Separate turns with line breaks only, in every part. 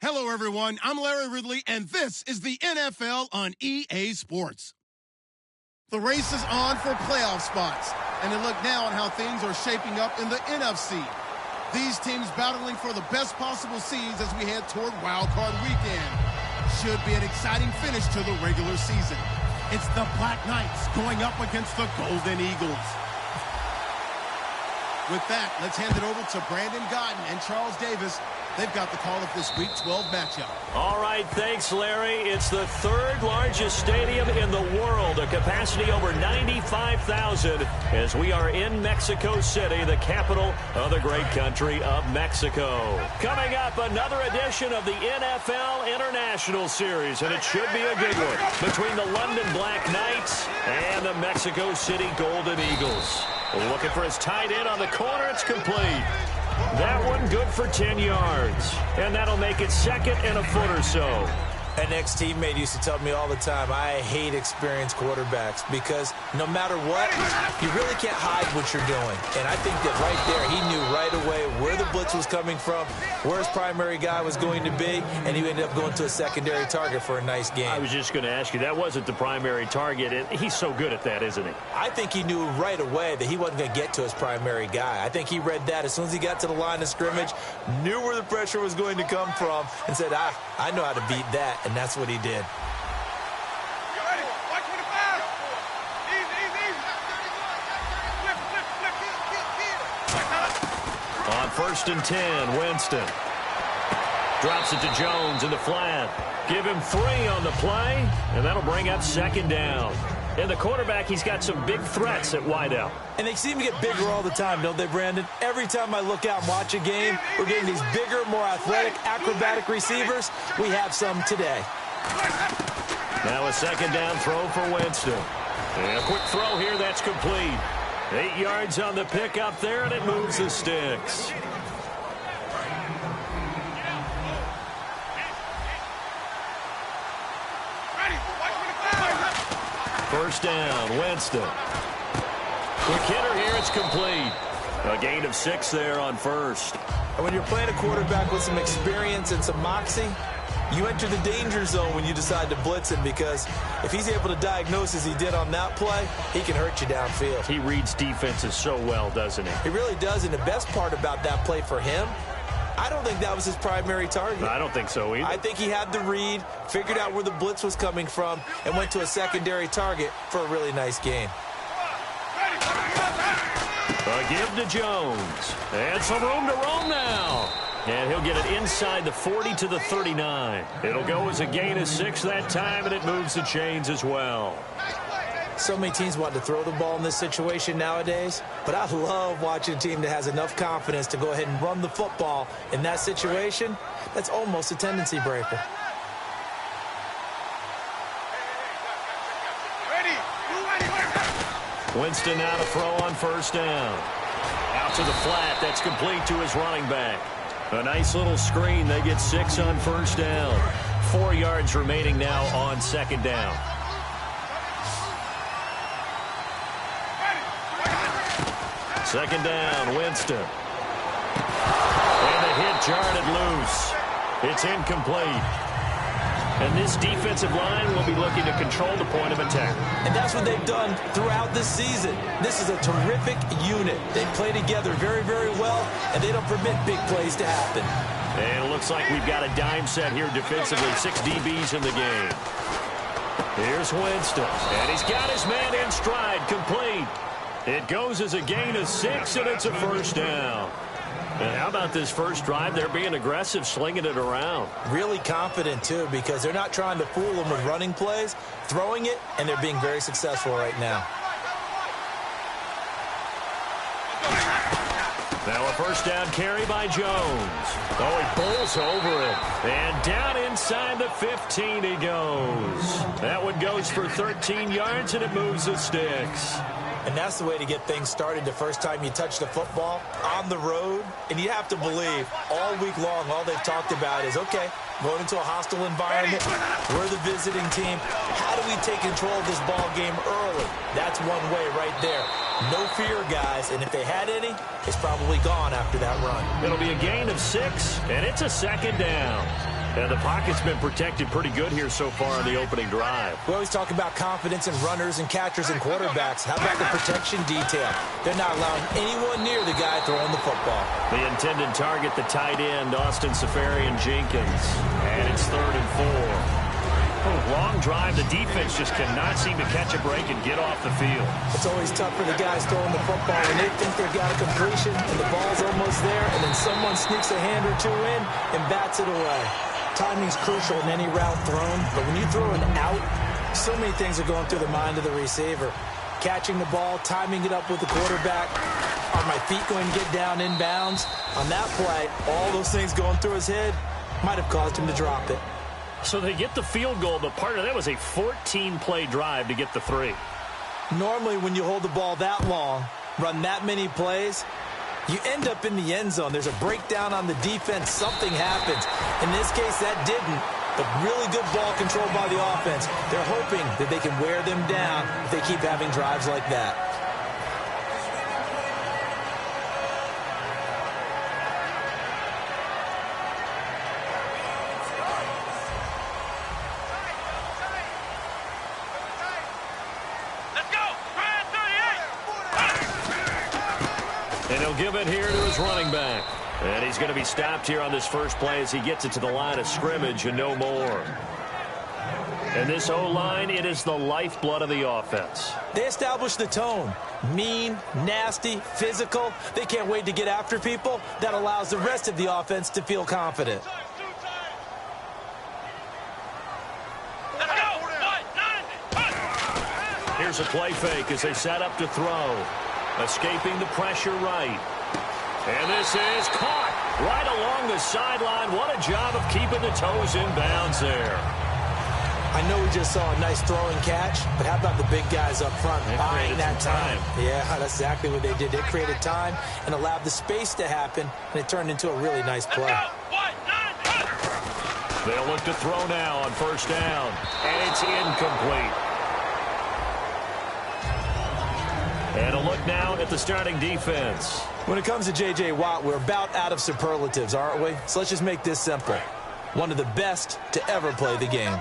Hello, everyone. I'm Larry Ridley, and this is the NFL on EA Sports. The race is on for playoff spots, and a look now on how things are shaping up in the NFC. These teams battling for the best possible seeds as we head toward Wild Card Weekend. Should be an exciting finish to the regular season. It's the Black Knights going up against the Golden Eagles. With that, let's hand it over to Brandon Godden and Charles Davis. They've got the call of this Week 12 matchup.
All right, thanks, Larry. It's the third largest stadium in the world, a capacity over 95,000, as we are in Mexico City, the capital of the great country of Mexico. Coming up, another edition of the NFL International Series, and it should be a good one, between the London Black Knights and the Mexico City Golden Eagles. Looking for his tight end on the corner. It's complete. That one good for 10 yards. And that'll make it second and a foot or so.
An ex-teammate used to tell me all the time, I hate experienced quarterbacks because no matter what, you really can't hide what you're doing. And I think that right there, he knew right away where the blitz was coming from, where his primary guy was going to be, and he ended up going to a secondary target for a nice game.
I was just going to ask you, that wasn't the primary target. He's so good at that, isn't he?
I think he knew right away that he wasn't going to get to his primary guy. I think he read that as soon as he got to the line of scrimmage, knew where the pressure was going to come from, and said, I know how to beat that. And that's what he did.
On 1st and 10, Winston drops it to Jones in the flat. Give him 3 on the play, and that'll bring up 2nd down. And the quarterback, he's got some big threats at wideout.
And they seem to get bigger all the time, don't they, Brandon? Every time I look out and watch a game, we're getting these bigger, more athletic, acrobatic receivers. We have some today.
Now a 2nd down throw for Winston. And a quick throw here, that's complete. 8 yards on the pick up there, and it moves the sticks. First down, Winston. Quick hitter here, it's complete. A gain of 6 there on first.
And when you're playing a quarterback with some experience and some moxie, you enter the danger zone when you decide to blitz him, because if he's able to diagnose as he did on that play, he can hurt you downfield.
He reads defenses so well, doesn't he?
He really does, and the best part about that play for him, I don't think that was his primary target.
I don't think so either.
I think he had the read, figured out where the blitz was coming from, and went to a secondary target for a really nice gain.
A give to Jones. And some room to roam now. And he'll get it inside the 40 to the 39. It'll go as a gain of 6 that time, and it moves the chains as well.
So many teams want to throw the ball in this situation nowadays, but I love watching a team that has enough confidence to go ahead and run the football in that situation. That's almost a tendency breaker.
Winston now to throw on 1st down. Out to the flat. That's complete to his running back. A nice little screen. They get 6 on 1st down. 4 yards remaining now on 2nd down. Second down, Winston. And the hit jarred it loose. It's incomplete. And this defensive line will be looking to control the point of attack.
And that's what they've done throughout this season. This is a terrific unit. They play together very, very well, and they don't permit big plays to happen.
And it looks like we've got a dime set here defensively. 6 DBs in the game. Here's Winston. And he's got his man in stride, complete. It goes as a gain of 6, and it's a 1st down. And how about this first drive? They're being aggressive, slinging it around.
Really confident, too, because they're not trying to fool them with running plays, throwing it, and they're being very successful right now.
Now a 1st down carry by Jones. Oh, he bowls over it. And down inside the 15 he goes. That one goes for 13 yards, and it moves the sticks.
And that's the way to get things started the first time you touch the football on the road. And you have to believe all week long, all they've talked about is, okay, going into a hostile environment, we're the visiting team. How do we take control of this ball game early? That's one way right there. No fear, guys. And if they had any, it's probably gone after that run.
It'll be a gain of 6, and it's a 2nd down. And the pocket's been protected pretty good here so far in the opening drive.
We always talk about confidence in runners and catchers and quarterbacks. How about the protection detail? They're not allowing anyone near the guy throwing the football.
The intended target, the tight end, Austin Safarian-Jenkins. And it's 3rd and 4. Long drive. The defense just cannot seem to catch a break and get off the field.
It's always tough for the guys throwing the football when they think they've got a completion and the ball's almost there, and then someone sneaks a hand or two in and bats it away. Timing's crucial in any route thrown, but when you throw an out, so many things are going through the mind of the receiver. Catching the ball, timing it up with the quarterback. Are my feet going to get down in bounds? On that play, all those things going through his head might have caused him to drop it.
So they get the field goal, but part of that was a 14-play drive to get the 3.
Normally, when you hold the ball that long, run that many plays, you end up in the end zone. There's a breakdown on the defense. Something happens. In this case, that didn't. But really good ball control by the offense. They're hoping that they can wear them down if they keep having drives like that.
And he'll give it here to his running back. And he's going to be stopped here on this first play as he gets it to the line of scrimmage and no more. And this O-line, it is the lifeblood of the offense.
They establish the tone. Mean, nasty, physical. They can't wait to get after people. That allows the rest of the offense to feel confident.
Here's a play fake as they set up to throw. Escaping the pressure right. And this is caught right along the sideline. What a job of keeping the toes in bounds there.
I know we just saw a nice throwing catch, but how about the big guys up front buying that time? Yeah, that's exactly what they did. They created time and allowed the space to happen, and it turned into a really nice play.
They'll look to throw now on first down, and it's incomplete. And a look now at the starting defense.
When it comes to J.J. Watt, we're about out of superlatives, aren't we? So let's just make this simple. One of the best to ever play the game.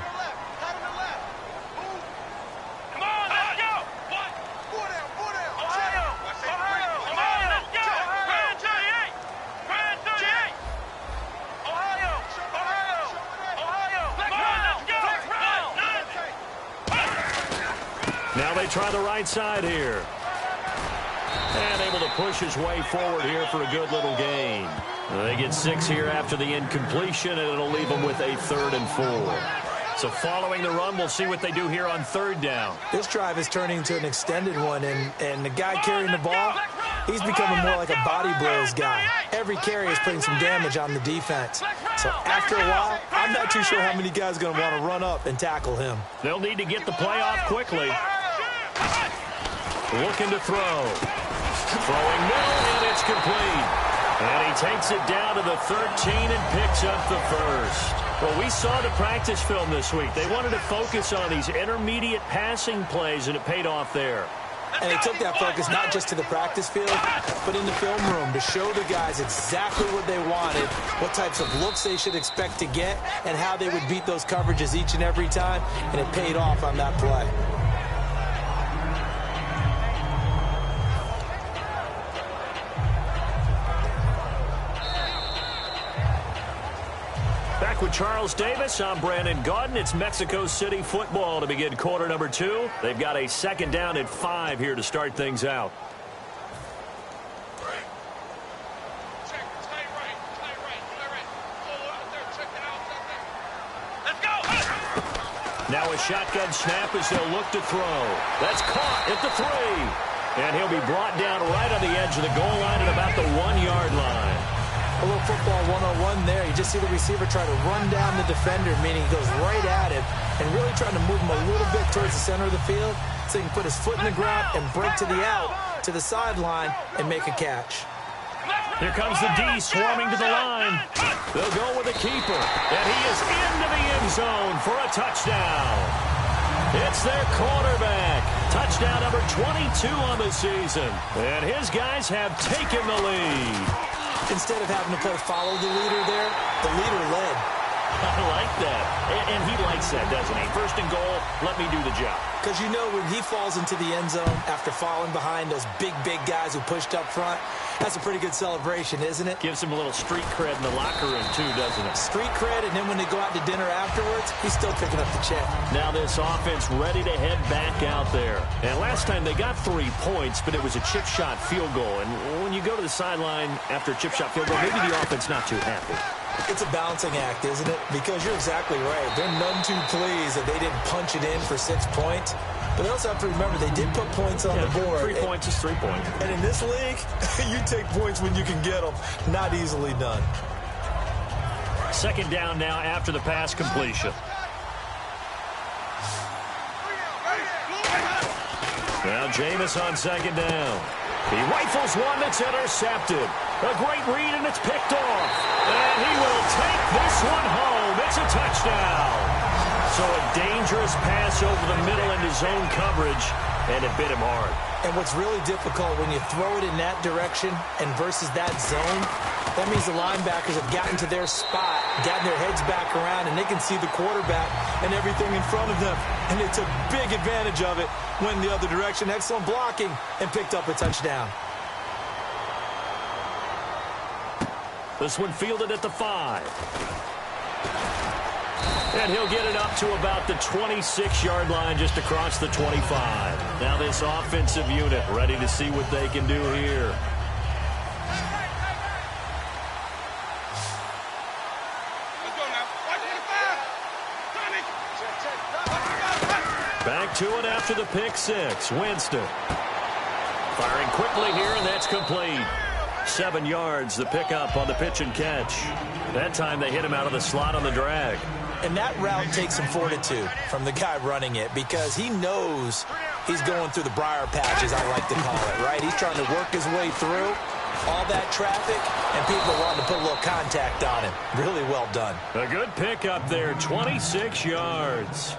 Now they try the right side here. And able to push his way forward here for a good little gain. They get 6 here after the incompletion, and it'll leave them with a 3rd and 4. So following the run, we'll see what they do here on 3rd down.
This drive is turning into an extended one, and the guy carrying the ball, he's becoming more like a body blows guy. Every carry is putting some damage on the defense. So after a while, I'm not too sure how many guys are going to want to run up and tackle him.
They'll need to get the play off quickly. Looking to throw. Throwing middle, and it's complete. And he takes it down to the 13 and picks up the first. Well, we saw the practice film this week. They wanted to focus on these intermediate passing plays, and it paid off there.
And they took that focus not just to the practice field, but in the film room to show the guys exactly what they wanted, what types of looks they should expect to get, and how they would beat those coverages each and every time, and it paid off on that play.
Back with Charles Davis, I'm Brandon Gaudin. It's Mexico City football to begin quarter number 2. They've got a 2nd down and 5 here to start things out. Now a shotgun snap as they'll look to throw. That's caught at the 3. And he'll be brought down right on the edge of the goal line at about the 1-yard line.
A little football 101 there. You just see the receiver try to run down the defender, meaning he goes right at him and really trying to move him a little bit towards the center of the field so he can put his foot in the ground and break to the out, to the sideline, and make a catch.
Here comes the D swarming to the line. They'll go with the keeper, and he is into the end zone for a touchdown. It's their quarterback. Touchdown number 22 on the season. And his guys have taken the lead.
Instead of having to play follow the leader there, the leader led.
I like that. And he likes that, doesn't he? First and goal, let me do the job.
Because you know when he falls into the end zone after falling behind those big guys who pushed up front, that's a pretty good celebration, isn't it?
Gives him a little street cred in the locker room, too, doesn't it?
Street cred, and then when they go out to dinner afterwards, he's still picking up the check.
Now this offense ready to head back out there. And last time they got 3 points, but it was a chip shot field goal. And when you go to the sideline after a chip shot field goal, maybe the offense not too happy.
It's a balancing act, isn't it? Because you're exactly right. They're none too pleased that they didn't punch it in for 6 points. But they also have to remember they did put points on the board.
3 points is 3 points.
And in this league, you take points when you can get them. Not easily done.
Second down now after the pass completion. Now Jameis on second down. He rifles one that's intercepted. A great read, and it's picked off. And he will take this one home. It's a touchdown. So a dangerous pass over the middle into zone coverage, and it bit him hard.
And what's really difficult when you throw it in that direction and versus that zone, that means the linebackers have gotten to their spot, gotten their heads back around, and they can see the quarterback and everything in front of them. And they took big advantage of it, went the other direction, excellent blocking, and picked up a touchdown.
This one fielded at the 5. And he'll get it up to about the 26-yard line, just across the 25. Now this offensive unit ready to see what they can do here. Back to it after the pick 6. Winston firing quickly here, and that's complete. 7 yards, the pickup on the pitch and catch. That time they hit him out of the slot on the drag.
And that route takes some fortitude from the guy running it, because he knows he's going through the briar patch, as I like to call it, right? He's trying to work his way through all that traffic, and people wanting to put a little contact on him. Really well done.
A good pickup there, 26 yards.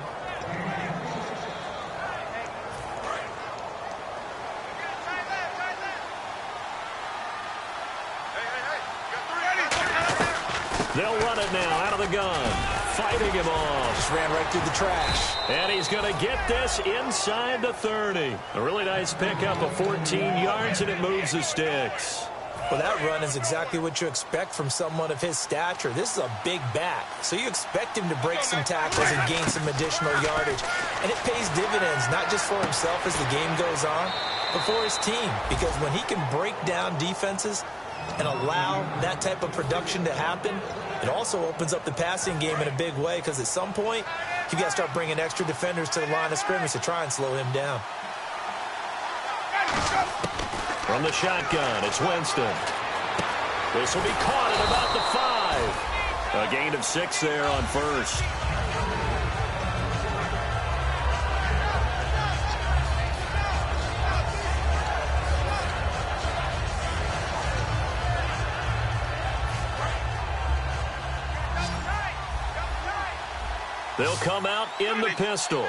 They'll run it now out of the gun. Fighting him off.
Just ran right through the trash.
And he's going to get this inside the 30. A really nice pickup of 14 yards, and it moves the sticks.
Well, that run is exactly what you expect from someone of his stature. This is a big back, so you expect him to break some tackles and gain some additional yardage. And it pays dividends, not just for himself as the game goes on, but for his team. Because when he can break down defenses and allow that type of production to happen, it also opens up the passing game in a big way, because at some point, you got to start bringing extra defenders to the line of scrimmage to try and slow him down.
From the shotgun, it's Winston. This will be caught at about the 5. A gain of 6 there on first. They'll come out in the pistol.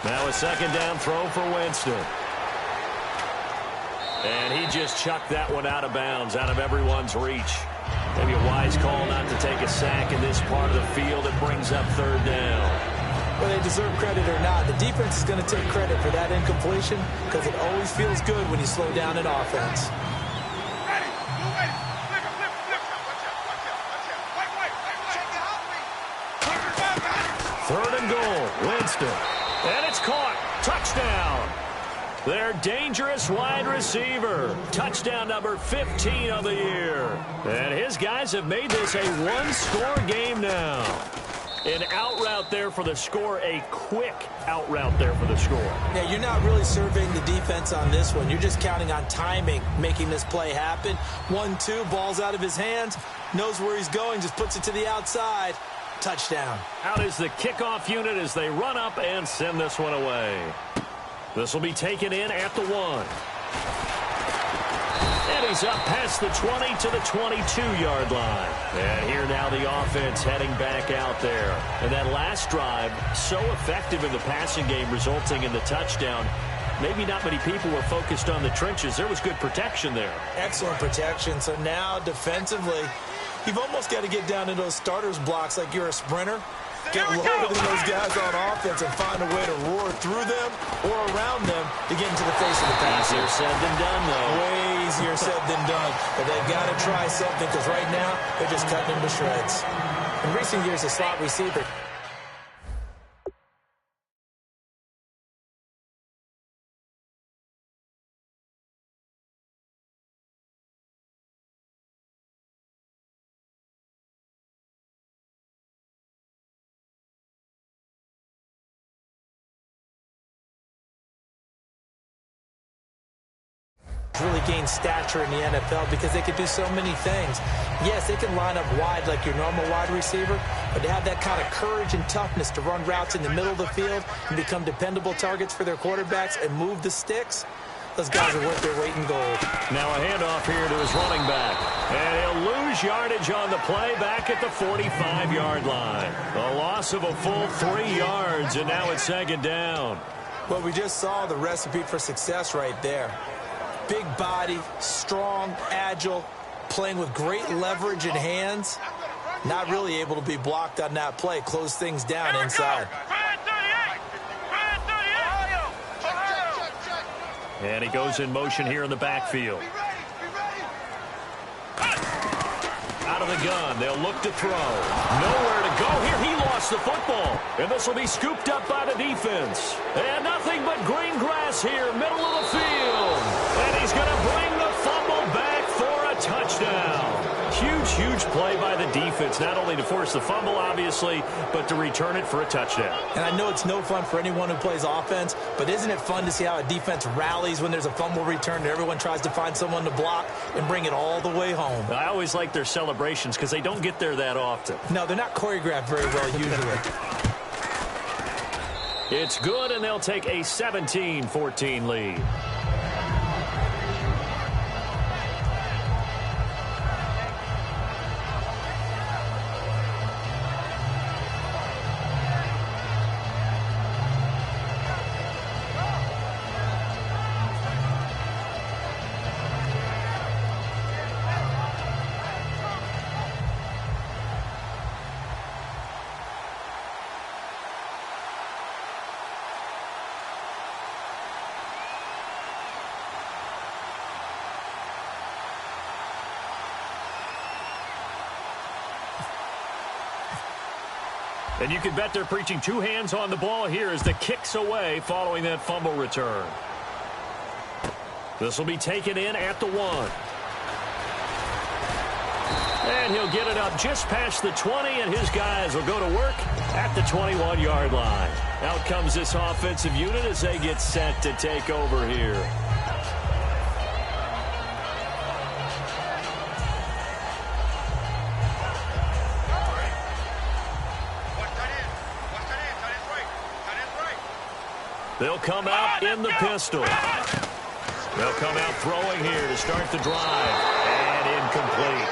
Now a second down throw for Winston. And he just chucked that one out of bounds, out of everyone's reach. Maybe a wise call not to take a sack in this part of the field. It brings up third down.
Whether they deserve credit or not, the defense is going to take credit for that incompletion, because it always feels good when you slow down an offense.
Third and goal, Winston. And it's caught. Touchdown. Their dangerous wide receiver. Touchdown number 15 of the year. And his guys have made this a one-score game now. An out route there for the score, a quick out route there for the score.
Yeah, you're not really surveying the defense on this one. You're just counting on timing, making this play happen. 1-2, ball's out of his hands, knows where he's going, just puts it to the outside. Touchdown.
Out is the kickoff unit as they run up and send this one away. This will be taken in at the 1. And he's up past the 20 to the 22-yard line. And here now the offense heading back out there. And that last drive, so effective in the passing game, resulting in the touchdown. maybe not many people were focused on the trenches. There was good protection there.
Excellent protection. So now defensively, you've almost got to get down to those starters blocks like you're a sprinter. Get lower than those guys on offense and find a way to roar through them or around them to get into the face of the pass.
Easier said than done, though.
Way easier said than done. But they've got to try something because right now they're just cutting them to shreds. In recent years, a slot receiver. Really gain stature in the NFL because they can do so many things. Yes, they can line up wide like your normal wide receiver, but to have that kind of courage and toughness to run routes in the middle of the field and become dependable targets for their quarterbacks and move the sticks, those guys are worth their weight in gold.
Now a handoff here to his running back. And he'll lose yardage on the play back at the 45-yard line. A loss of a full 3 yards, and now it's second down.
Well, we just saw the recipe for success right there. Big body, strong, agile, playing with great leverage in hands. Not really able to be blocked on that play. Close things down inside.
And he goes in motion here in the backfield. Out of the gun. They'll look to throw. Nowhere to go here. He lost the football. And this will be scooped up by the defense. And nothing but green grass here, middle of the field. And he's going to bring the fumble back for a touchdown. Huge, huge play by the defense, not only to force the fumble, obviously, but to return it for a touchdown.
And I know it's no fun for anyone who plays offense, but isn't it fun to see how a defense rallies when there's a fumble return and everyone tries to find someone to block and bring it all the way home?
I always like their celebrations because they don't get there that often.
No, they're not choreographed very well usually.
It's good, and they'll take a 17-14 lead. And you can bet they're preaching two hands on the ball here as the kick's away following that fumble return. This will be taken in at the 1. And he'll get it up just past the 20, and his guys will go to work at the 21-yard line. Out comes this offensive unit as they get set to take over here. They'll come out in the pistol. They'll come out throwing here to start the drive. And incomplete.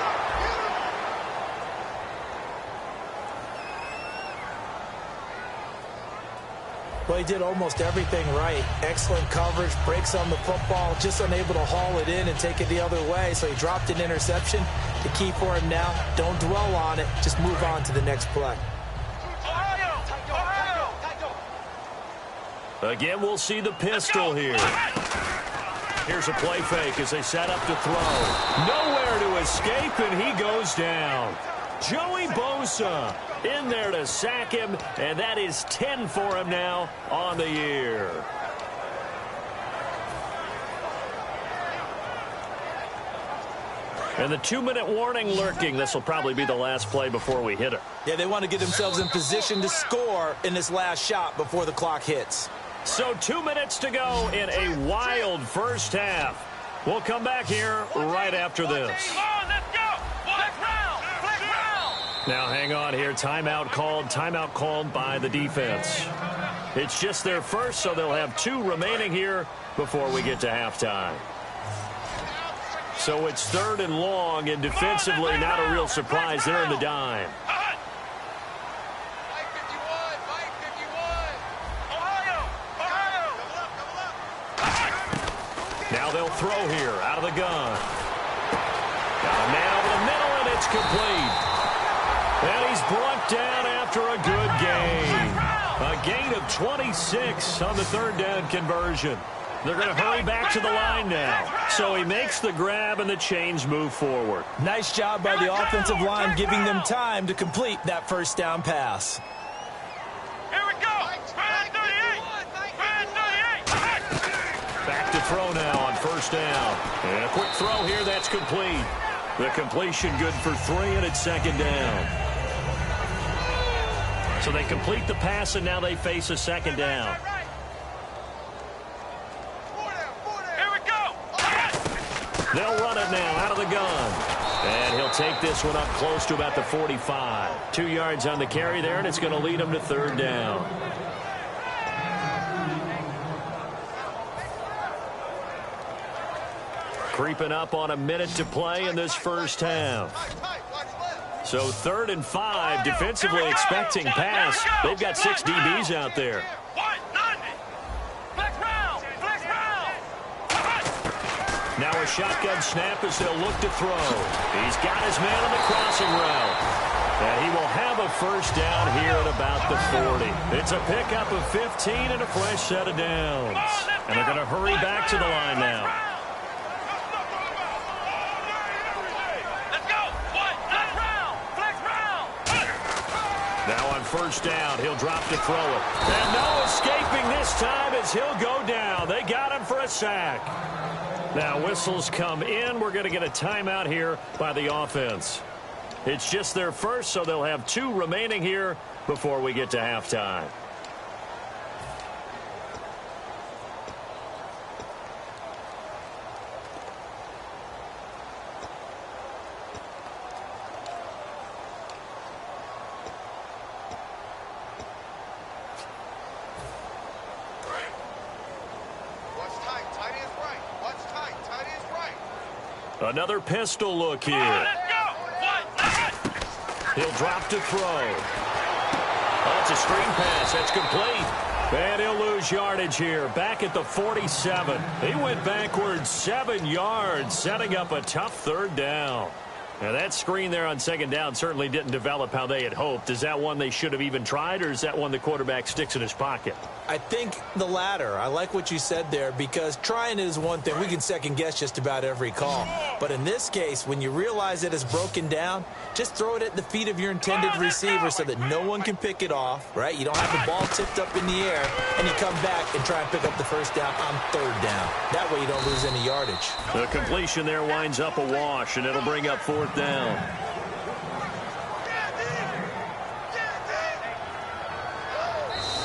Well, he did almost everything right. Excellent coverage, breaks on the football, just unable to haul it in and take it the other way. So he dropped an interception. The key for him now, don't dwell on it. Just move on to the next play.
Again, we'll see the pistol here. Here's a play fake as they set up to throw. Nowhere to escape, and he goes down. Joey Bosa in there to sack him, and that is 10 for him now on the year. And the 2-minute warning lurking. This will probably be the last play before we hit it.
Yeah, they want to get themselves in position to score in this last shot before the clock hits.
So 2 minutes to go in a wild first half. We'll come back here right after this. Now hang on here. Timeout called by the defense. It's just their first, so they'll have 2 remaining here before we get to halftime. So it's 3rd and long, and defensively not a real surprise. They're in the dime. Now they'll throw here out of the gun. Got a man over the middle, and it's complete. And he's brought down after a good gain. A gain of 26 on the third down conversion. They're going to hurry back to the line now. So he makes the grab, and the chains move forward.
Nice job by the offensive line, giving them time to complete that first down pass.
Here we go.
Back to throw now on first down. And a quick throw here, that's complete. The completion good for 3, and it's second down. So they complete the pass, and now they face a second down.
Here we go.
They'll run it now out of the gun. And he'll take this one up close to about the 45. 2 yards on the carry there, and it's going to lead him to third down. Creeping up on a minute to play in this first half. So 3rd and 5, defensively expecting pass. They've got 6 DBs out there. Now a shotgun snap as they'll look to throw. He's got his man on the crossing route. And he will have a first down here at about the 40. It's a pickup of 15 and a fresh set of downs. And they're going to hurry back to the line now. Now on first down, he'll drop to throw it. And no escaping this time as he'll go down. They got him for a sack. Now whistles come in. We're going to get a timeout here by the offense. It's just their first, so they'll have 2 remaining here before we get to halftime. Another pistol look here. He'll drop to throw. Oh, it's a screen pass. That's complete. And he'll lose yardage here. Back at the 47. He went backwards 7 yards, setting up a tough third down. Now that screen there on second down certainly didn't develop how they had hoped. Is that one they should have even tried, or is that one the quarterback sticks in his pocket?
I think the latter. I like what you said there, because trying is one thing. We can second guess just about every call. But in this case, when you realize it is broken down, just throw it at the feet of your intended receiver so that no one can pick it off, right? You don't have the ball tipped up in the air, and you come back and try and pick up the first down on third down. That way you don't lose any yardage.
The completion there winds up a wash, and it'll bring up fourth down.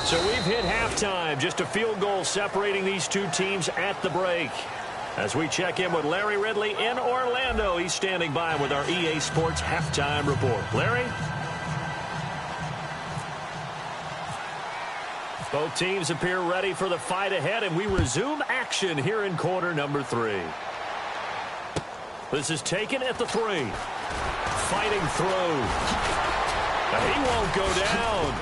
So we've hit halftime. Just a field goal separating these 2 teams at the break. As we check in with Larry Ridley in Orlando, he's standing by with our EA Sports halftime report. Larry? Both teams appear ready for the fight ahead, and we resume action here in quarter number 3. This is taken at the 3. Fighting through. He won't go down.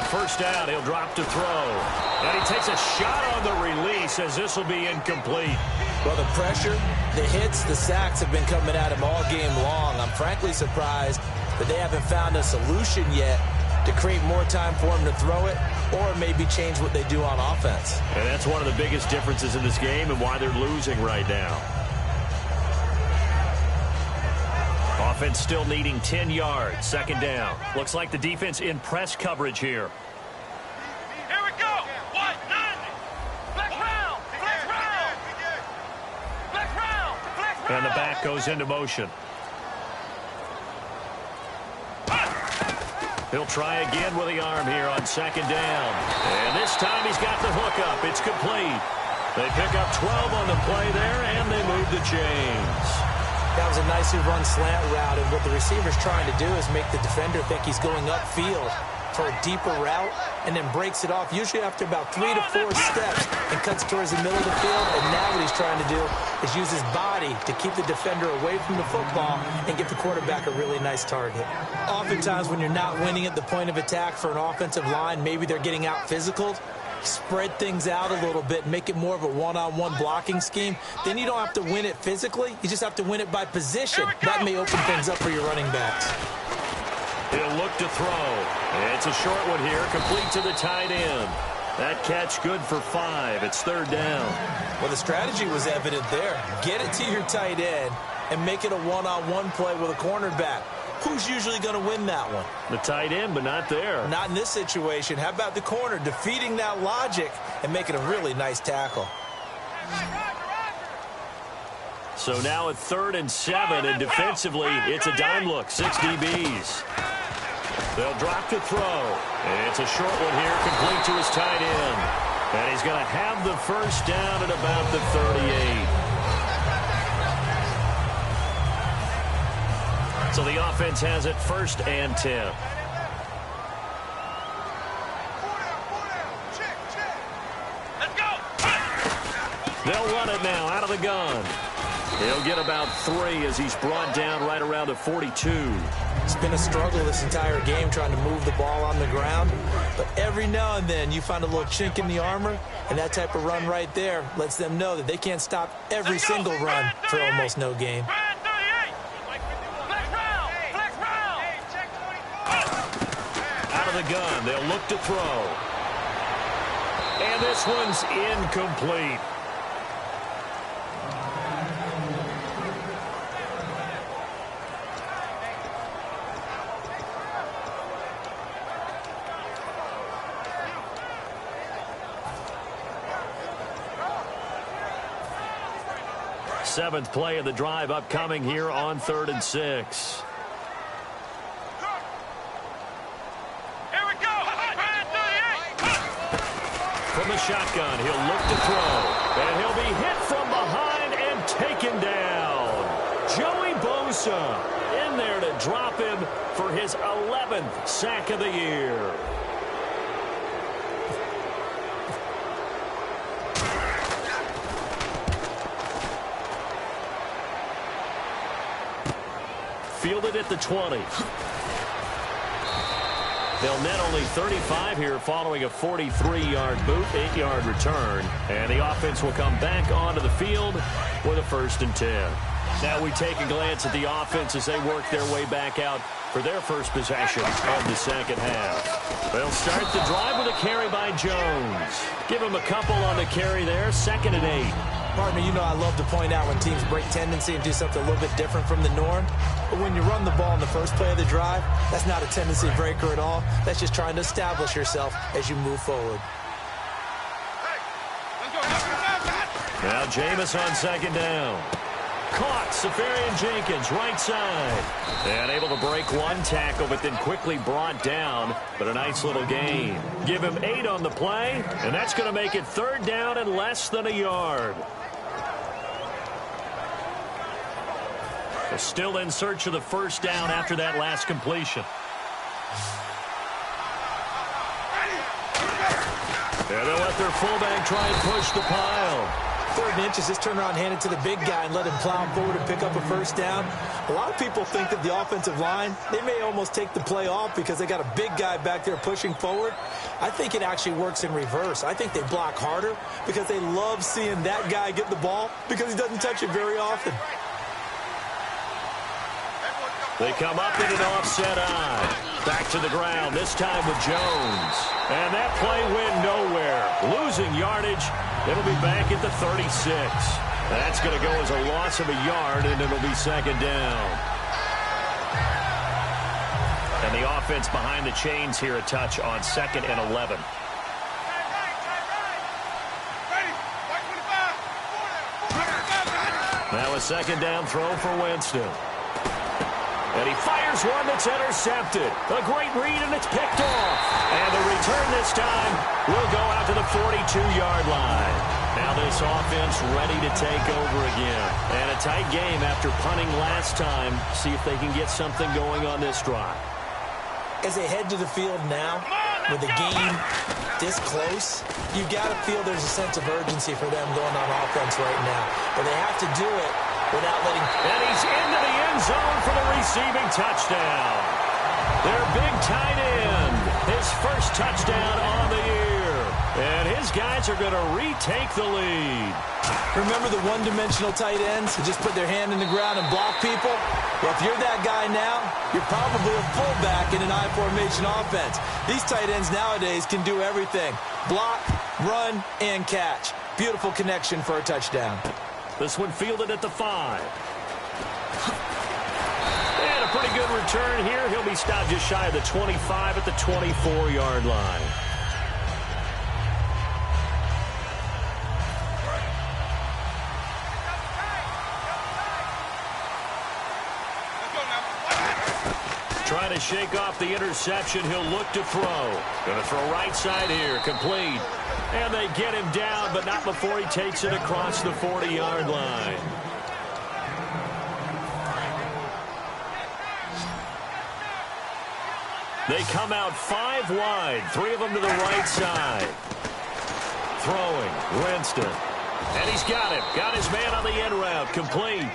First down, he'll drop to throw. And he takes a shot on the release as this will be incomplete.
Well, the pressure, the hits, the sacks have been coming at him all game long. I'm frankly surprised that they haven't found a solution yet to create more time for him to throw it, or maybe change what they do on offense.
And that's one of the biggest differences in this game and why they're losing right now. offense still needing 10 yards. Second down. Looks like the defense in press coverage here.
Here we go. What? Flex round. Flex round. Flex round. Flex round.
And the back goes into motion. He'll try again with the arm here on second down. And this time he's got the hook up. It's complete. They pick up 12 on the play there, and they move the chains.
That was a nicely run slant route, and what the receiver's trying to do is make the defender think he's going upfield for a deeper route, and then breaks it off, usually after about 3 to 4 steps, and cuts towards the middle of the field. And now what he's trying to do is use his body to keep the defender away from the football and give the quarterback a really nice target. Oftentimes when you're not winning at the point of attack for an offensive line, maybe they're getting out physical, spread things out a little bit, make it more of a one-on-one blocking scheme. Then you don't have to win it physically. You just have to win it by position. That may open things up for your running backs.
He'll look to throw. It's a short one here, complete to the tight end. That catch good for 5. It's third down.
Well, the strategy was evident there. Get it to your tight end and make it a one-on-one play with a cornerback. Who's usually going to win that one?
The tight end, but not there.
Not in this situation. How about the corner defeating that logic and making a really nice tackle?
So now at 3rd and 7, and defensively, it's a dime look. 6 DBs. They'll drop to throw. It's a short one here, complete to his tight end. And he's going to have the first down at about the 38. So the offense has it 1st and 10.
Let's go.
They'll run it now out of the gun. He'll get about 3 as he's brought down right around the 42.
It's been a struggle this entire game trying to move the ball on the ground. But every now and then you find a little chink in the armor, and that type of run right there lets them know that they can't stop every single run for almost no gain.
Out of the gun, they'll look to throw. And this one's incomplete. Seventh play of the drive upcoming here on 3rd and 6.
Here we go.
From the shotgun, he'll look to throw. And he'll be hit from behind and taken down. Joey Bosa in there to drop him for his 11th sack of the year. Fielded at the 20. They'll net only 35 here following a 43-yard boot, 8-yard return. And the offense will come back onto the field with a 1st and 10. Now we take a glance at the offense as they work their way back out for their first possession of the second half. They'll start the drive with a carry by Jones. Give him a couple on the carry there, 2nd and 8.
Partner, you know I love to point out when teams break tendency and do something a little bit different from the norm. But when you run the ball in the first play of the drive, that's not a tendency breaker at all. That's just trying to establish yourself as you move forward.
Now Jameis on 2nd down. Caught, Safarian Jenkins, right side. And able to break one tackle, but then quickly brought down. But a nice little gain. Give him 8 on the play, and that's going to make it 3rd down and less than a yard. They're still in search of the first down after that last completion. And they'll let their fullback try and push the pile.
3rd and inches, just turn around, hand it to the big guy, and let him plow forward and pick up a first down. A lot of people think that the offensive line, they may almost take the play off because they got a big guy back there pushing forward. I think it actually works in reverse. I think they block harder because they love seeing that guy get the ball because he doesn't touch it very often.
They come up in an offset eye. Back to the ground, this time with Jones. And that play went nowhere. Losing yardage. It'll be back at the 36. That's going to go as a loss of a yard, and it'll be 2nd down. And the offense behind the chains here a touch on 2nd and 11. Now a 2nd down throw for Winston. And he fires one that's intercepted. A great read, and it's picked off. And the return this time will go out to the 42-yard line. Now this offense ready to take over again. And a tight game after punting last time. See if they can get something going on this drive.
As they head to the field now, with the game this close, you got to feel there's a sense of urgency for them going on offense right now. But they have to do it without letting...
And he's into the end zone for the receiving touchdown. Their big tight end, his first touchdown on the year. And his guys are going to retake the lead.
Remember the one-dimensional tight ends who just put their hand in the ground and block people? Well, if you're that guy now, you're probably a fullback in an I-formation offense. These tight ends nowadays can do everything. Block, run, and catch. Beautiful connection for a touchdown.
This one fielded at the 5. And a pretty good return here. He'll be stopped just shy of the 25 at the 24-yard line. Trying to shake off the interception. He'll look to throw. Going to throw right side here. Complete. And they get him down, but not before he takes it across the 40-yard line. They come out 5 wide. 3 of them to the right side. Throwing. Winston. And he's got him. Got his man on the end route. Complete.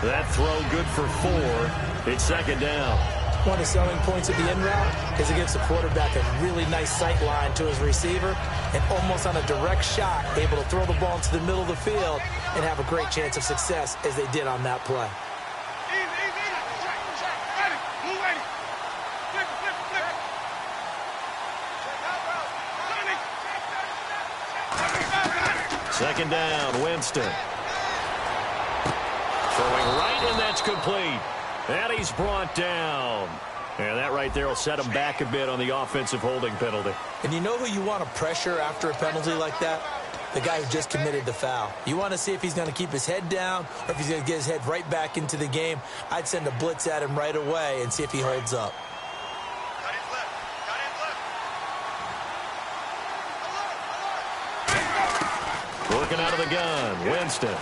That throw good for 4. It's 2nd down.
One of the selling points of the end route is it gives the quarterback a really nice sight line to his receiver and almost on a direct shot able to throw the ball into the middle of the field and have a great chance of success as they did on that play.
Second down, Winston. Throwing right, and that's complete. And he's brought down. And that right there will set him back a bit on the offensive holding penalty.
And you know who you want to pressure after a penalty like that? The guy who just committed the foul. You want to see if he's going to keep his head down or if he's going to get his head right back into the game. I'd send a blitz at him right away and see if he holds up.
Working out of the gun, Winston.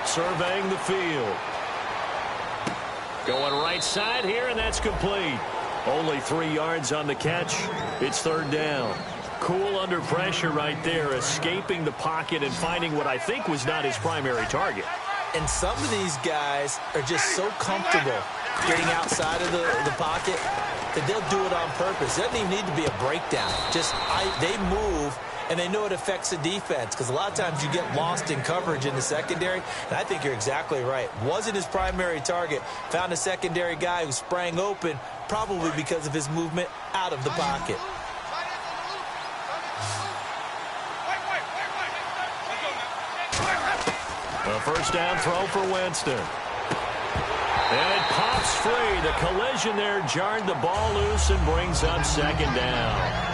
Surveying the field. Going right side here, and that's complete. Only 3 yards on the catch. It's 3rd down. Cool under pressure right there, escaping the pocket and finding what I think was not his primary target.
And some of these guys are just so comfortable getting outside of the pocket that they'll do it on purpose. It doesn't even need to be a breakdown. They move, and they know it affects the defense because a lot of times you get lost in coverage in the secondary, and I think you're exactly right. Wasn't his primary target. Found a secondary guy who sprang open, probably because of his movement out of the pocket.
A first down throw for Winston. And it pops free. The collision there jarred the ball loose and brings up 2nd down.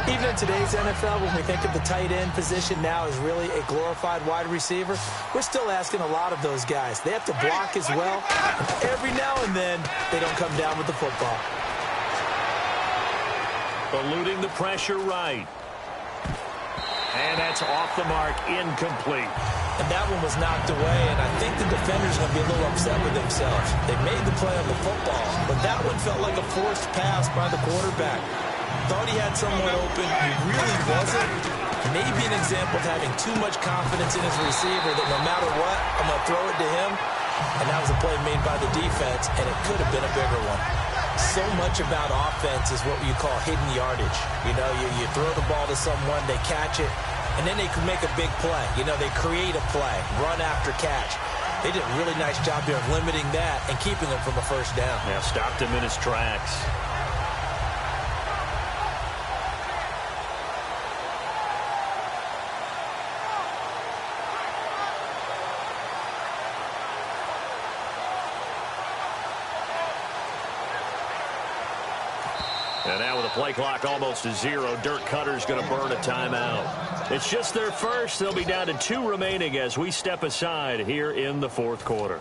Even in today's NFL, when we think of the tight end position now as really a glorified wide receiver, we're still asking a lot of those guys. They have to block as well. And every now and then, they don't come down with the football.
Eluding the pressure right. And that's off the mark, incomplete.
And that one was knocked away, and I think the defender's going to be a little upset with themselves. They made the play on the football, but that one felt like a forced pass by the quarterback. Thought he had someone open. He really wasn't. Maybe an example of having too much confidence in his receiver that no matter what, I'm going to throw it to him. And that was a play made by the defense, and it could have been a bigger one. So much about offense is what you call hidden yardage. You know, you throw the ball to someone, they catch it, and then they can make a big play. You know, they create a play, run after catch. They did a really nice job here of limiting that and keeping him from a first down.
Yeah, stopped him in his tracks. And now with the play clock almost to 0, Dirk Cutter's going to burn a timeout. It's just their first. They'll be down to 2 remaining as we step aside here in the fourth quarter.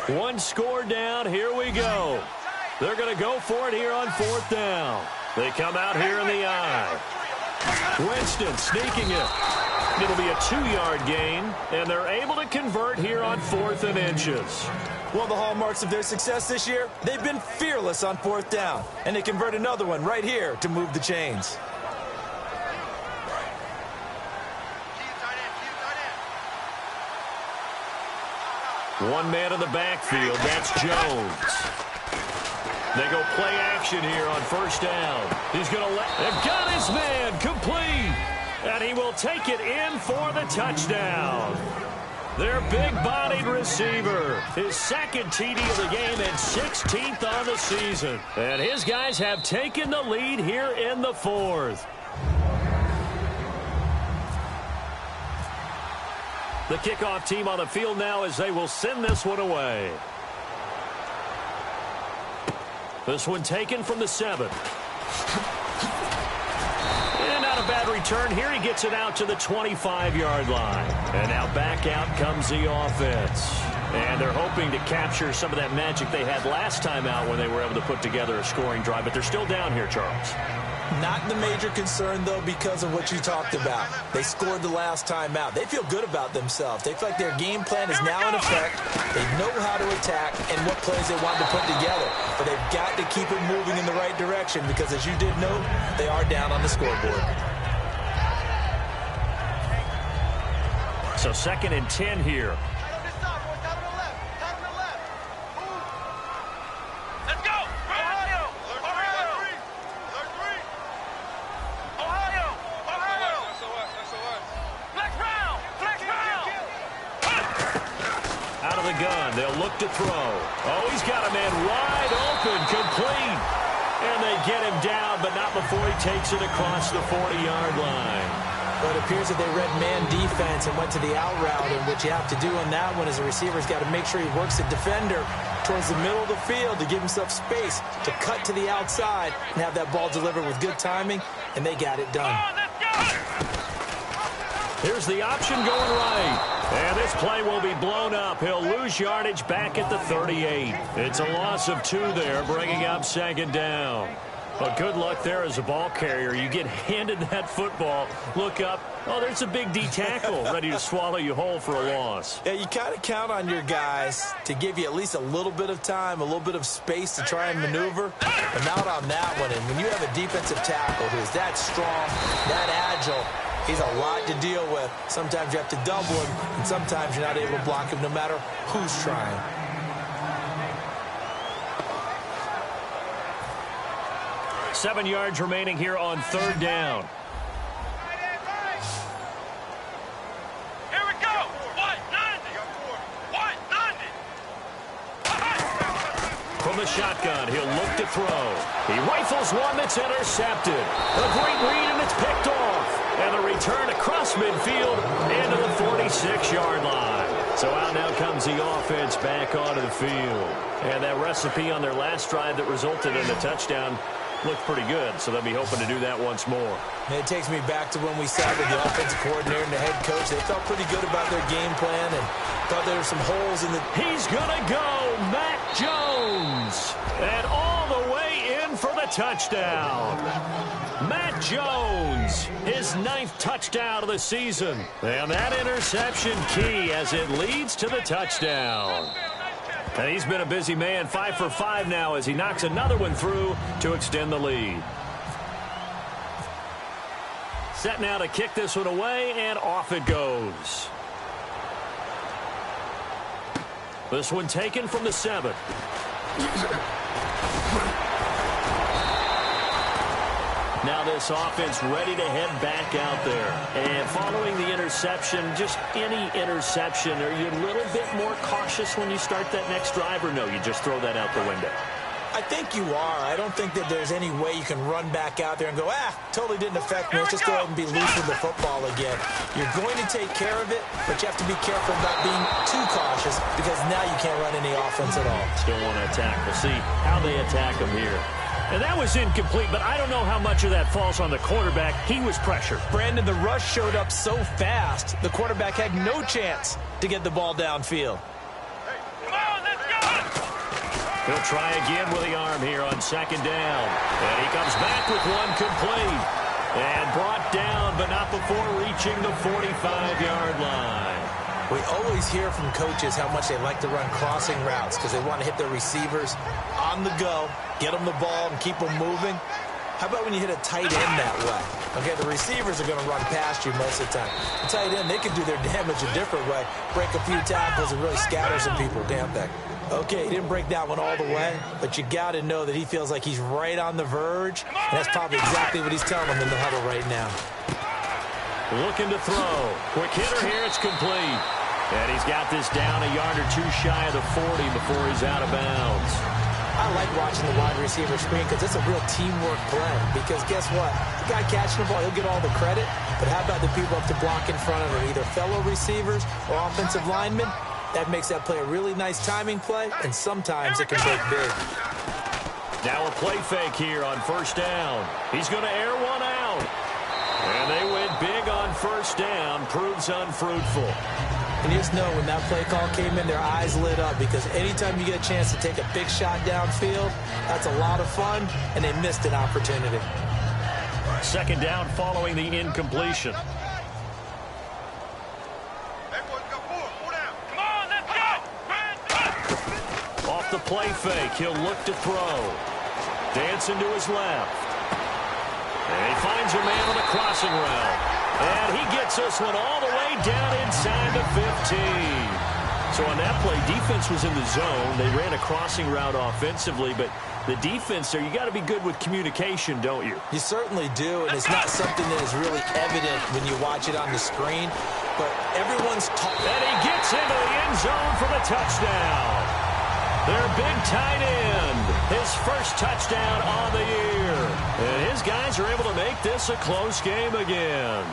One score down. Here we go. They're going to go for it here on 4th down. They come out here in the eye. Winston sneaking it. It'll be a 2-yard gain, and they're able to convert here on 4th and inches.
One of the hallmarks of their success this year, they've been fearless on 4th down, and they convert another one right here to move the chains.
One man in the backfield. That's Jones. They go play action here on 1st down. He's going to they've got his man complete. And he will take it in for the touchdown. Their big-bodied receiver. His 2nd TD of the game and 16th on the season. And his guys have taken the lead here in the 4th. The kickoff team on the field now as they will send this one away. This one taken from the 7. And not a bad return here. He gets it out to the 25-yard line. And now back out comes the offense. And they're hoping to capture some of that magic they had last time out when they were able to put together a scoring drive. But they're still down here, Charles.
Not the major concern, though, because of what you talked about. They scored the last time out. They feel good about themselves. They feel like their game plan is now in effect. They know how to attack and what plays they want to put together. But they've got to keep it moving in the right direction because, as you did note, they are down on the scoreboard.
So 2nd and 10 here. They'll look to throw. Oh, he's got a man wide open, complete. And they get him down, but not before he takes it across the 40-yard line.
But it appears that they read man defense and went to the out route. And what you have to do on that one is a receiver's got to make sure he works the defender towards the middle of the field to give himself space to cut to the outside and have that ball delivered with good timing, and they got it done.
Here's the option going right. And this play will be blown up. He'll lose yardage back at the 38. It's a loss of 2 there, bringing up 2nd down. But good luck there as a ball carrier. You get handed that football, look up, oh, there's a big D tackle ready to swallow you whole for a loss.
Yeah, you kind of count on your guys to give you at least a little bit of time, a little bit of space to try and maneuver. But not on that one. And when you have a defensive tackle who's that strong, that agile, he's a lot to deal with. Sometimes you have to double him, and sometimes you're not able to block him no matter who's trying.
Seven yards remaining here on 3rd down.
Here we go. 190. 190.
From the shotgun, he'll look to throw. He rifles one that's intercepted. A great read, and it's picked off. And the return across midfield into the 46-yard line. So out now comes the offense back onto the field. And that recipe on their last drive that resulted in a touchdown looked pretty good, so they'll be hoping to do that once more.
And it takes me back to when we sat with the offensive coordinator and the head coach. They felt pretty good about their game plan and thought there were some holes in the...
He's going to go, Mac Jones. a touchdown. Matt Jones, his 9th touchdown of the season. And that interception key as it leads to the touchdown. And he's been a busy man, 5 for 5 now as he knocks another one through to extend the lead. Set now to kick this one away, and off it goes. This one taken from the 7. Now this offense ready to head back out there. And following the interception, just any interception, are you a little bit more cautious when you start that next drive, or no, you just throw that out the window?
I think you are. I don't think that there's any way you can run back out there and go, totally didn't affect me. Let's just go ahead and be loose with the football again. You're going to take care of it, but you have to be careful about being too cautious because now you can't run any offense at all.
Still want to attack. We'll see how they attack him here. And that was incomplete, but I don't know how much of that falls on the quarterback. He was pressured.
Brandon, the rush showed up so fast, the quarterback had no chance to get the ball downfield.
Come on, let's go!
He'll try again with the arm here on 2nd down. And he comes back with one complete. And brought down, but not before reaching the 45-yard line.
We always hear from coaches how much they like to run crossing routes because they want to hit their receivers on the go, get them the ball, and keep them moving. How about when you hit a tight end that way? Okay, the receivers are going to run past you most of the time. The tight end, they can do their damage a different way, break a few tackles and really scatter some people. Damn that. Okay, he didn't break that one all the way, but you got to know that he feels like he's right on the verge, and that's probably exactly what he's telling them in the huddle right now.
Looking to throw. Quick hitter here, it's complete. And he's got this down a yard or two shy of the 40 before he's out of bounds.
I like watching the wide receiver screen because it's a real teamwork play. Because guess what? The guy catching the ball, he'll get all the credit. But how about the people up to block in front of him, either fellow receivers or offensive linemen? That makes that play a really nice timing play, and sometimes it can break big.
Now a play fake here on 1st down. He's going to air one out. And they went big on 1st down. Proves unfruitful.
And you just know when that play call came in, their eyes lit up because anytime you get a chance to take a big shot downfield, that's a lot of fun, and they missed an opportunity.
2nd down following the incompletion.
Come on, let's go!
Off the play fake, he'll look to throw. Dancing to his left. And he finds a man on the crossing route. And he gets this one all the way down inside the 15. So on that play, defense was in the zone. They ran a crossing route offensively, but the defense there, you got to be good with communication, don't you?
You certainly do, and it's not something that is really evident when you watch it on the screen, but everyone's talking.
And he gets into the end zone for the touchdown. Their big tight end, his first touchdown on the year. And his guys are able to make this a close game again.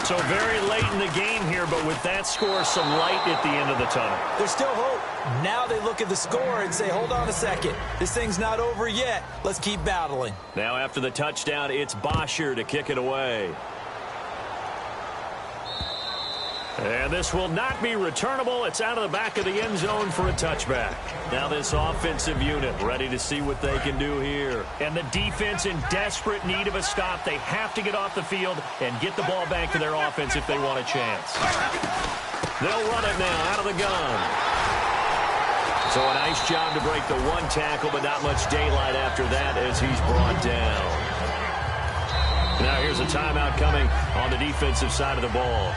So very late in the game here, but with that score, some light at the end of the tunnel.
There's still hope. Now they look at the score and say, hold on a second. This thing's not over yet. Let's keep battling.
Now after the touchdown, it's Bosher to kick it away. And this will not be returnable. It's out of the back of the end zone for a touchback. Now this offensive unit ready to see what they can do here. And the defense in desperate need of a stop. They have to get off the field and get the ball back to their offense if they want a chance. They'll run it now out of the gun. So a nice job to break the one tackle, but not much daylight after that as he's brought down. Now here's a timeout coming on the defensive side of the ball.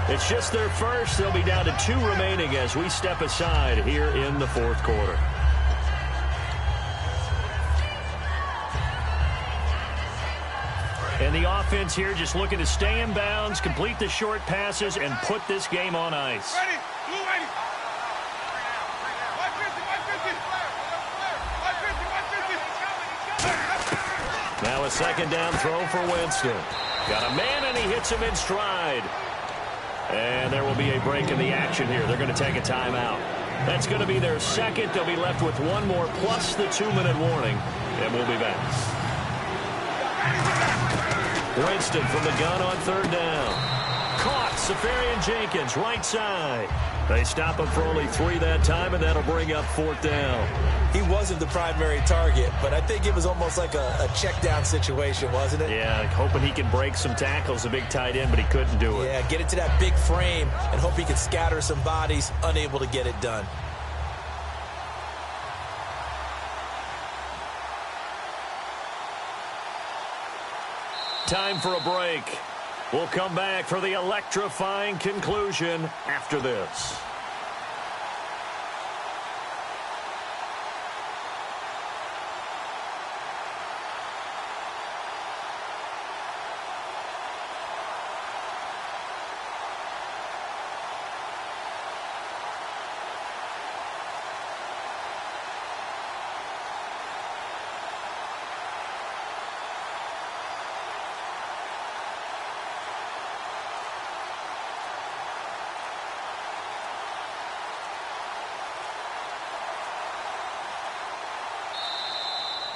It's just their first. They'll be down to 2 remaining as we step aside here in the 4th quarter. And the offense here just looking to stay in bounds, complete the short passes, and put this game on ice.
Ready? Blue ready.
Now a 2nd down throw for Winston. Got a man, and he hits him in stride. And there will be a break in the action here. They're going to take a timeout. That's going to be their second. They'll be left with one more plus the 2-minute warning. And we'll be back. Winston from the gun on 3rd down. Caught. Safarian Jenkins, right side. They stop him for only 3 that time, and that'll bring up 4th down.
He wasn't the primary target, but I think it was almost like a check down situation, wasn't it?
Yeah, hoping he can break some tackles, a big tight end, but he couldn't do it.
Yeah, get into that big frame and hope he can scatter some bodies, unable to get it done.
Time for a break. We'll come back for the electrifying conclusion after this.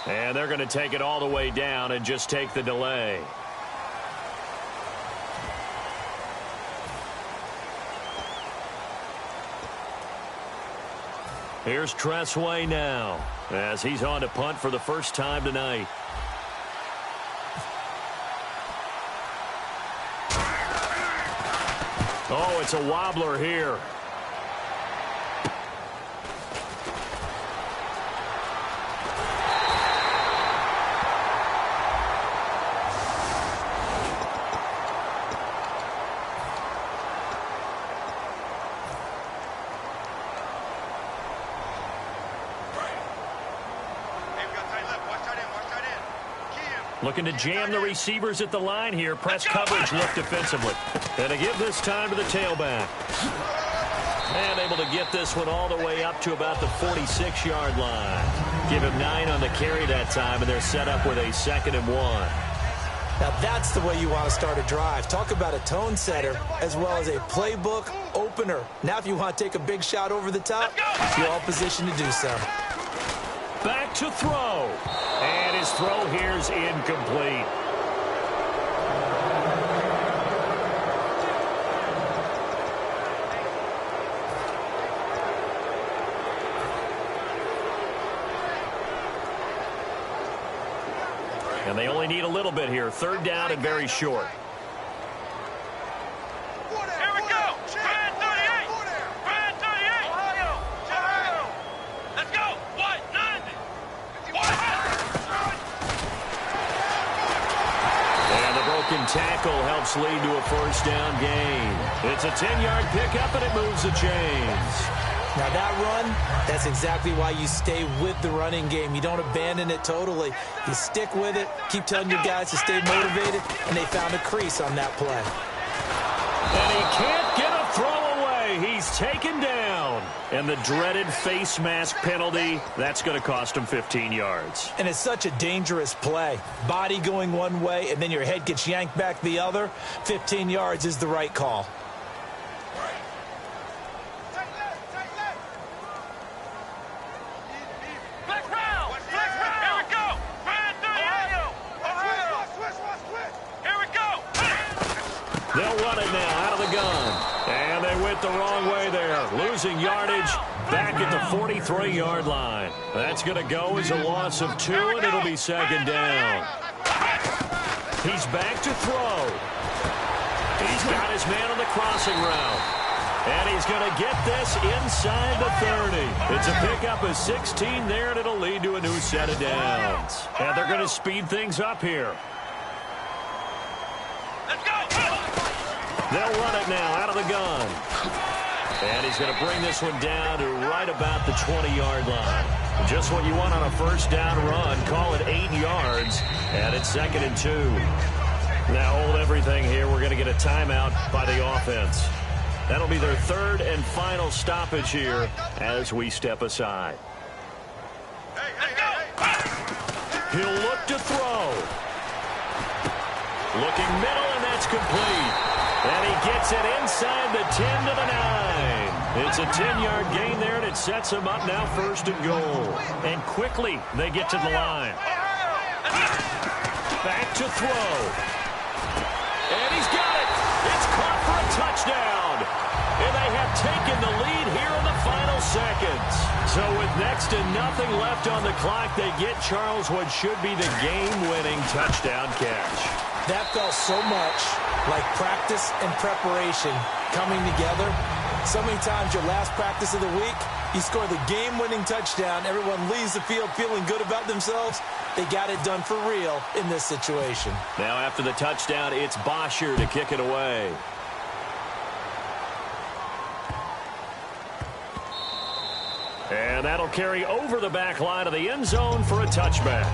And they're going to take it all the way down and just take the delay. Here's Tressway now as he's on to punt for the first time tonight. Oh, it's a wobbler here. Looking to jam the receivers at the line here. Press coverage, look defensively. And to give this time to the tailback. And able to get this one all the way up to about the 46-yard line. Give him 9 on the carry that time, and they're set up with a 2nd and 1.
Now that's the way you want to start a drive. Talk about a tone setter as well as a playbook opener. Now if you want to take a big shot over the top, you're all positioned to do so.
Back to throw. And his throw here's incomplete. And they only need a little bit here. 3rd down and very short.
Here we go. Brand 38. Brand 38. Ohio. Let's go. What? 90.
And the broken tackle helps lead to a 1st down gain. It's a 10-yard pickup, and it moves the chains.
Now that run, that's exactly why you stay with the running game. You don't abandon it totally. You stick with it, keep telling your guys to stay motivated, and they found a crease on that play.
And he can't get a throw away. He's taken down. And the dreaded face mask penalty, that's going to cost him 15 yards.
And it's such a dangerous play. Body going one way, and then your head gets yanked back the other. 15 yards is the right call.
They'll run it now out of the gun. And they went the wrong way there. Losing yardage back at the 43-yard line. That's going to go as a loss of 2, and it'll be 2nd down. He's back to throw. He's got his man on the crossing route. And he's going to get this inside the 30. It's a pickup of 16 there, and it'll lead to a new set of downs. And they're going to speed things up here. They'll run it now out of the gun. And he's going to bring this one down to right about the 20-yard line. Just what you want on a 1st down run. Call it 8 yards. And it's 2nd and 2. Now hold everything here. We're going to get a timeout by the offense. That'll be their 3rd and final stoppage here as we step aside. He'll look to throw. Looking middle, and that's complete. And he gets it inside the 10 to the 9. It's a 10-yard gain there, and it sets him up now 1st and goal. And quickly they get to the line. Back to throw. And he's got it. It's caught for a touchdown. And they have taken the lead here in the final seconds. So with next to nothing left on the clock, they get Charles what should be the game-winning touchdown catch.
That felt so much like practice and preparation coming together. So many times your last practice of the week, you score the game-winning touchdown. Everyone leaves the field feeling good about themselves. They got it done for real in this situation.
Now after the touchdown, it's Bosher to kick it away. And that'll carry over the back line of the end zone for a touchback.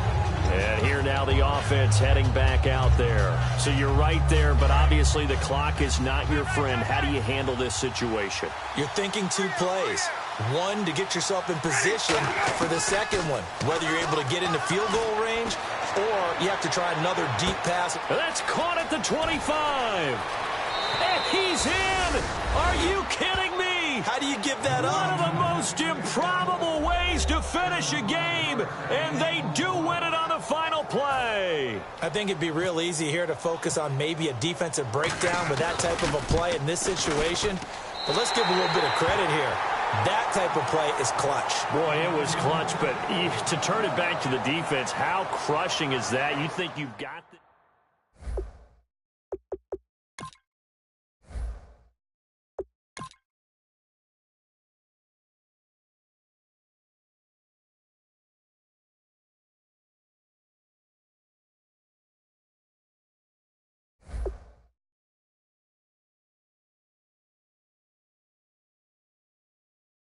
And here now the offense heading back out there. So you're right there, but obviously the clock is not your friend. How do you handle this situation?
You're thinking two plays. One, to get yourself in position for the second one, whether you're able to get into field goal range or you have to try another deep pass.
And that's caught at the 25. And he's in. Are you kidding me?
How do you give that up?
One of the most improbable ways to finish a game, and they do win it on the final play.
I think it'd be real easy here to focus on maybe a defensive breakdown with that type of a play in this situation. But let's give a little bit of credit here. That type of play is clutch.
Boy, it was clutch, but to turn it back to the defense, how crushing is that? You think you've got